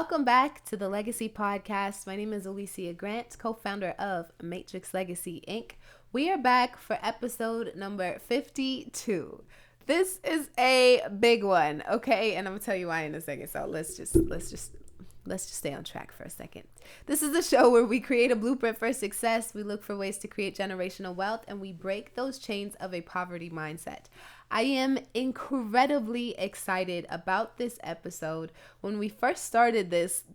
Welcome back to the Legacy Podcast. My name is Olisya Grant, co-founder of Matrix Legacy, Inc. We are back for episode number 52. This is a big one, okay? And I'm gonna tell you why in a second. So let's just stay on track for a second. This is the show where we create a blueprint for success. We look for ways to create generational wealth, and we break those chains of a poverty mindset. I am incredibly excited about this episode. When we first started this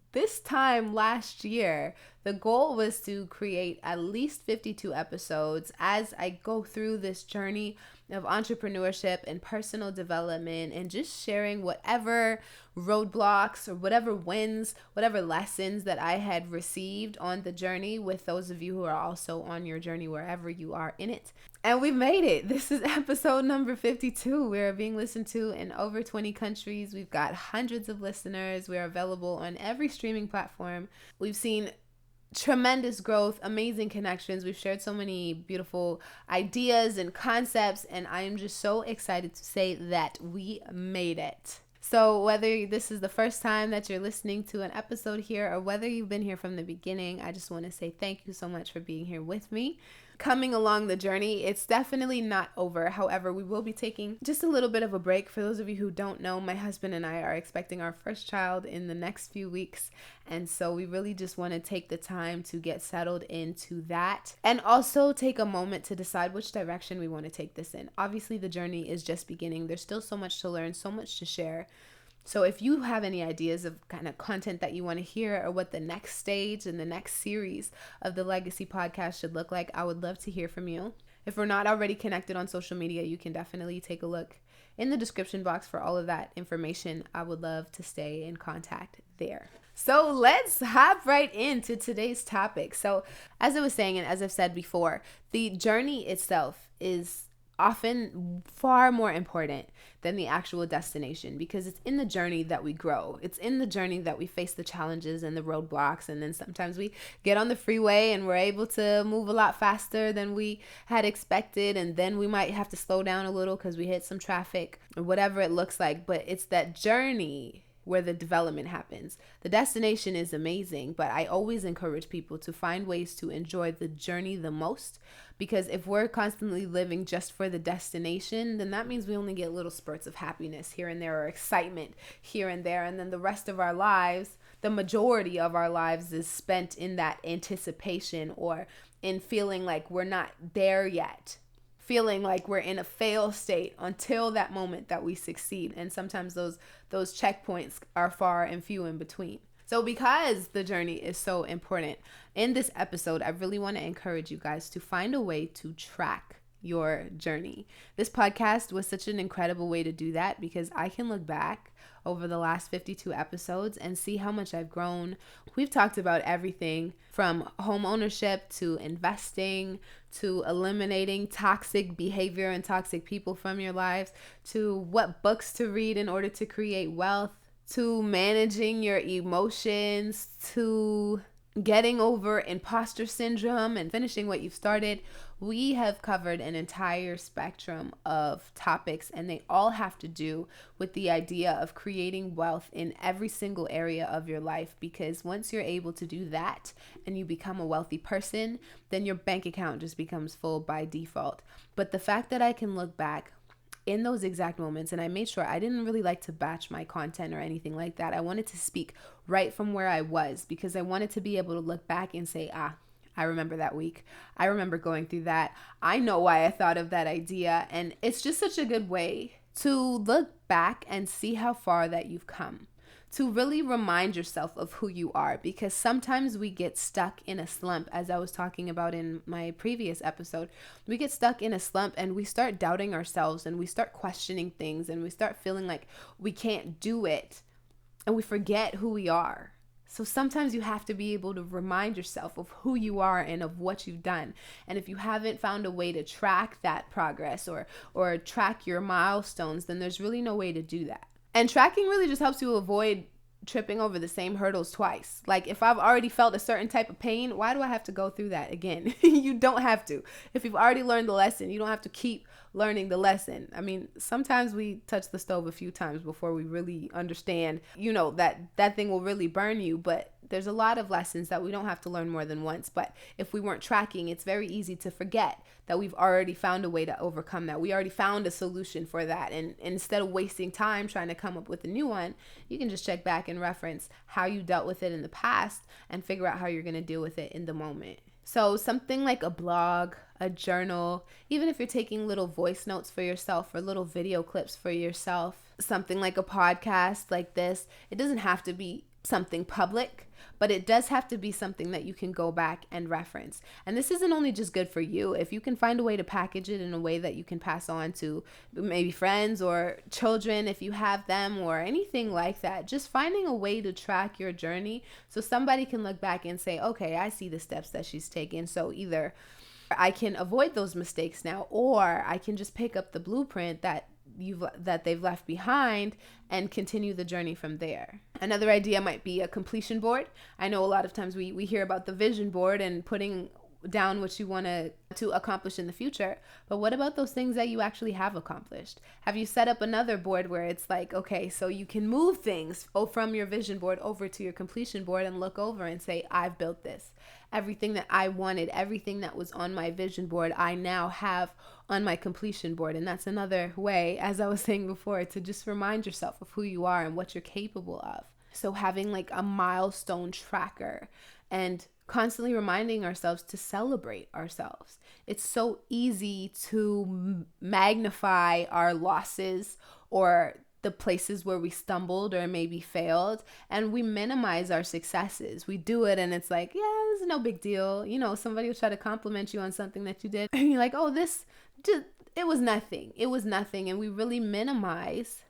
time last year, the goal was to create at least 52 episodes as I go through this journey of entrepreneurship and personal development and just sharing whatever roadblocks or whatever wins, whatever lessons that I had received on the journey with those of you who are also on your journey wherever you are in it. And we've made it. This is episode number 52. We're being listened to in over 20 countries. We've got hundreds of listeners. We are available on every streaming platform. We've seen tremendous growth, amazing connections. We've shared so many beautiful ideas and concepts, and I am just so excited to say that we made it. So whether this is the first time that you're listening to an episode here or whether you've been here from the beginning, I just want to say thank you so much for being here with me. Coming along the journey, it's definitely not over. However, we will be taking just a little bit of a break. For those of you who don't know, my husband and I are expecting our first child in the next few weeks. And so we really just want to take the time to get settled into that and also take a moment to decide which direction we want to take this in. Obviously, the journey is just beginning. There's still so much to learn, so much to share. So if you have any ideas of kind of content that you want to hear or what the next stage and the next series of the Legacy Podcast should look like, I would love to hear from you. If we're not already connected on social media, you can definitely take a look in the description box for all of that information. I would love to stay in contact there. So let's hop right into today's topic. So as I was saying, and as I've said before, the journey itself is often far more important than the actual destination, because it's in the journey that we grow. It's in the journey that we face the challenges and the roadblocks, and then sometimes we get on the freeway and we're able to move a lot faster than we had expected, and then we might have to slow down a little because we hit some traffic or whatever it looks like. But it's that journey where the development happens. The destination is amazing, but I always encourage people to find ways to enjoy the journey the most, because if we're constantly living just for the destination, then that means we only get little spurts of happiness here and there or excitement here and there, and then the rest of our lives, the majority of our lives, is spent in that anticipation or in feeling like we're not there yet, feeling like we're in a fail state until that moment that we succeed. And sometimes those checkpoints are far and few in between. So because the journey is so important, in this episode, I really want to encourage you guys to find a way to track your journey. This podcast was such an incredible way to do that, because I can look back over the last 52 episodes and see how much I've grown. We've talked about everything from home ownership to investing to eliminating toxic behavior and toxic people from your lives, to what books to read in order to create wealth, to managing your emotions, to getting over imposter syndrome and finishing what you've started. We have covered an entire spectrum of topics, and they all have to do with the idea of creating wealth in every single area of your life, because once you're able to do that and you become a wealthy person, then your bank account just becomes full by default. But the fact that I can look back in those exact moments, and I made sure I didn't really like to batch my content or anything like that. I wanted to speak right from where I was, because I wanted to be able to look back and say, I remember that week. I remember going through that. I know why I thought of that idea. And it's just such a good way to look back and see how far that you've come, to really remind yourself of who you are, because sometimes we get stuck in a slump. As I was talking about in my previous episode, we get stuck in a slump and we start doubting ourselves and we start questioning things and we start feeling like we can't do it, and we forget who we are. So sometimes you have to be able to remind yourself of who you are and of what you've done. And if you haven't found a way to track that progress or track your milestones, then there's really no way to do that. And tracking really just helps you avoid tripping over the same hurdles twice. Like, if I've already felt a certain type of pain, why do I have to go through that again? You don't have to. If you've already learned the lesson, you don't have to keep learning the lesson. I mean, sometimes we touch the stove a few times before we really understand, that thing will really burn you. But there's a lot of lessons that we don't have to learn more than once. But if we weren't tracking, it's very easy to forget that we've already found a way to overcome that. We already found a solution for that. And instead of wasting time trying to come up with a new one, you can just check back and reference how you dealt with it in the past and figure out how you're going to deal with it in the moment. So something like a blog, a journal, even if you're taking little voice notes for yourself or little video clips for yourself, something like a podcast like this, it doesn't have to be something public, but it does have to be something that you can go back and reference. And this isn't only just good for you. If you can find a way to package it in a way that you can pass on to maybe friends or children, if you have them, or anything like that, just finding a way to track your journey so somebody can look back and say, okay, I see the steps that she's taken. So either I can avoid those mistakes now, or I can just pick up the blueprint that they've left behind and continue the journey from there. Another idea might be a completion board. I know a lot of times we hear about the vision board and putting down what you want to accomplish in the future, but what about those things that you actually have accomplished? Have you set up another board where it's like, okay, so you can move things from your vision board over to your completion board and look over and say, I've built this. Everything that I wanted, everything that was on my vision board, I now have on my completion board. And that's another way, as I was saying before, to just remind yourself of who you are and what you're capable of. So having like a milestone tracker and constantly reminding ourselves to celebrate ourselves. It's so easy to magnify our losses or the places where we stumbled or maybe failed, and we minimize our successes. We do it and it's like, yeah, this is no big deal. Somebody will try to compliment you on something that you did and you're like, oh, it was nothing. It was nothing. And we really minimize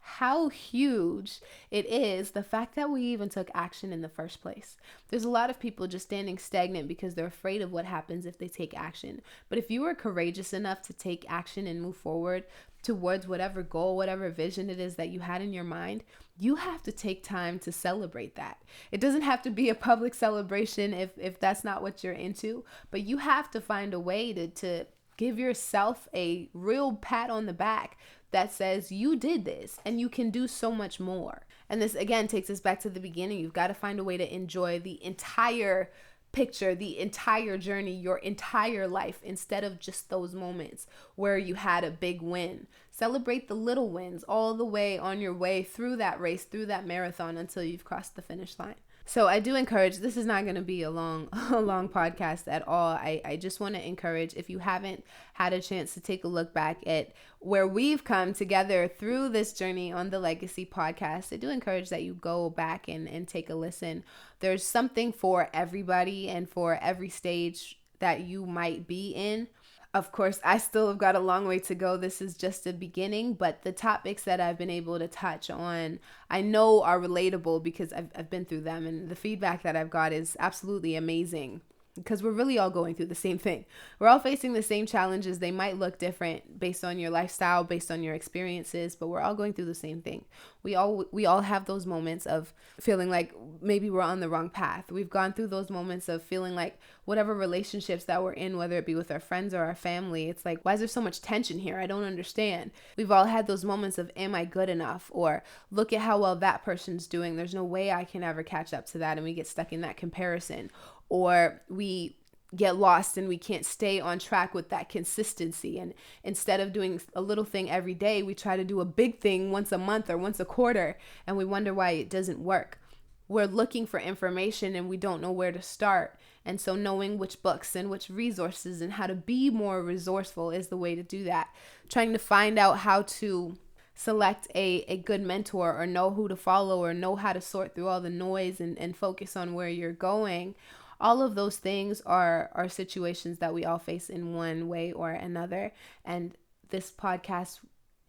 how huge it is, the fact that we even took action in the first place. There's a lot of people just standing stagnant because they're afraid of what happens if they take action. But if you were courageous enough to take action and move forward towards whatever goal, whatever vision it is that you had in your mind, you have to take time to celebrate that. It doesn't have to be a public celebration if that's not what you're into, but you have to find a way to give yourself a real pat on the back that says you did this and you can do so much more. And this again takes us back to the beginning. You've got to find a way to enjoy the entire picture, the entire journey, your entire life, instead of just those moments where you had a big win. Celebrate the little wins all the way on your way through that race, through that marathon, until you've crossed the finish line. So I do encourage, this is not going to be a long podcast at all. I just want to encourage, if you haven't had a chance to take a look back at where we've come together through this journey on the Legacy podcast, I do encourage that you go back and take a listen. There's something for everybody and for every stage that you might be in. Of course, I still have got a long way to go. This is just the beginning, but the topics that I've been able to touch on, I know are relatable because I've been through them, and the feedback that I've got is absolutely amazing. Because we're really all going through the same thing. We're all facing the same challenges. They might look different based on your lifestyle, based on your experiences, but we're all going through the same thing. We all have those moments of feeling like maybe we're on the wrong path. We've gone through those moments of feeling like whatever relationships that we're in, whether it be with our friends or our family, it's like, why is there so much tension here? I don't understand. We've all had those moments of, am I good enough? Or look at how well that person's doing. There's no way I can ever catch up to that. And we get stuck in that comparison. Or we get lost and we can't stay on track with that consistency. And instead of doing a little thing every day, we try to do a big thing once a month or once a quarter, and we wonder why it doesn't work. We're looking for information and we don't know where to start. And so knowing which books and which resources and how to be more resourceful is the way to do that. Trying to find out how to select a good mentor, or know who to follow, or know how to sort through all the noise and focus on where you're going. All of those things are situations that we all face in one way or another. And this podcast,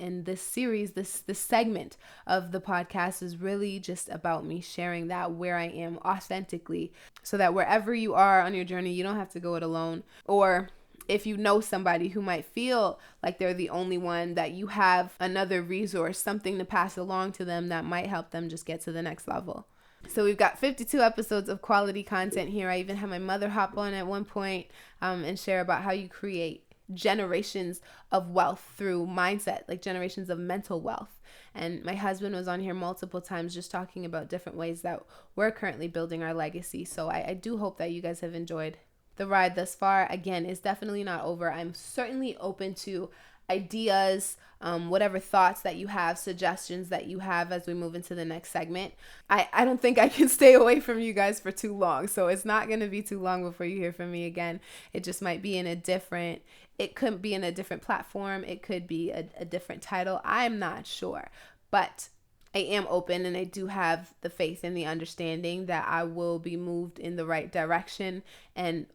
in this series, this segment of the podcast is really just about me sharing that where I am authentically, so that wherever you are on your journey, you don't have to go it alone. Or if you know somebody who might feel like they're the only one, that you have another resource, something to pass along to them that might help them just get to the next level. So we've got 52 episodes of quality content here. I even had my mother hop on at one point and share about how you create generations of wealth through mindset, like generations of mental wealth. And my husband was on here multiple times just talking about different ways that we're currently building our legacy. So I do hope that you guys have enjoyed the ride thus far. Again, it's definitely not over. I'm certainly open to ideas, whatever thoughts that you have, suggestions that you have as we move into the next segment. I don't think I can stay away from you guys for too long, so it's not going to be too long before you hear from me again. It just might be it could be in a different platform. It could be a different title. I'm not sure, but I am open, and I do have the faith and the understanding that I will be moved in the right direction, and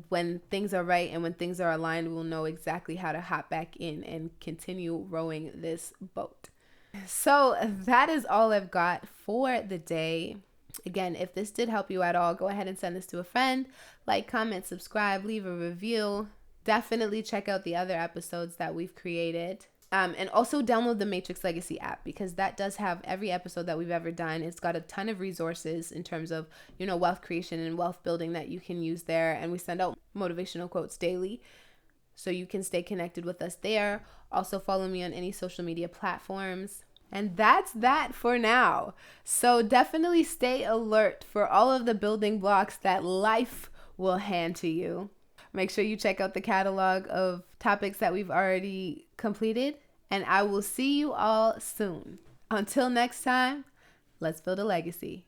when things are right and when things are aligned, we'll know exactly how to hop back in and continue rowing this boat. So that is all I've got for the day. Again, if this did help you at all, go ahead and send this to a friend. Like, comment, subscribe, leave a review. Definitely check out the other episodes that we've created. And also download the Matrix Legacy app, because that does have every episode that we've ever done. It's got a ton of resources in terms of, wealth creation and wealth building that you can use there. And we send out motivational quotes daily, so you can stay connected with us there. Also follow me on any social media platforms. And that's that for now. So definitely stay alert for all of the building blocks that life will hand to you. Make sure you check out the catalog of topics that we've already completed, and I will see you all soon. Until next time, let's build a legacy.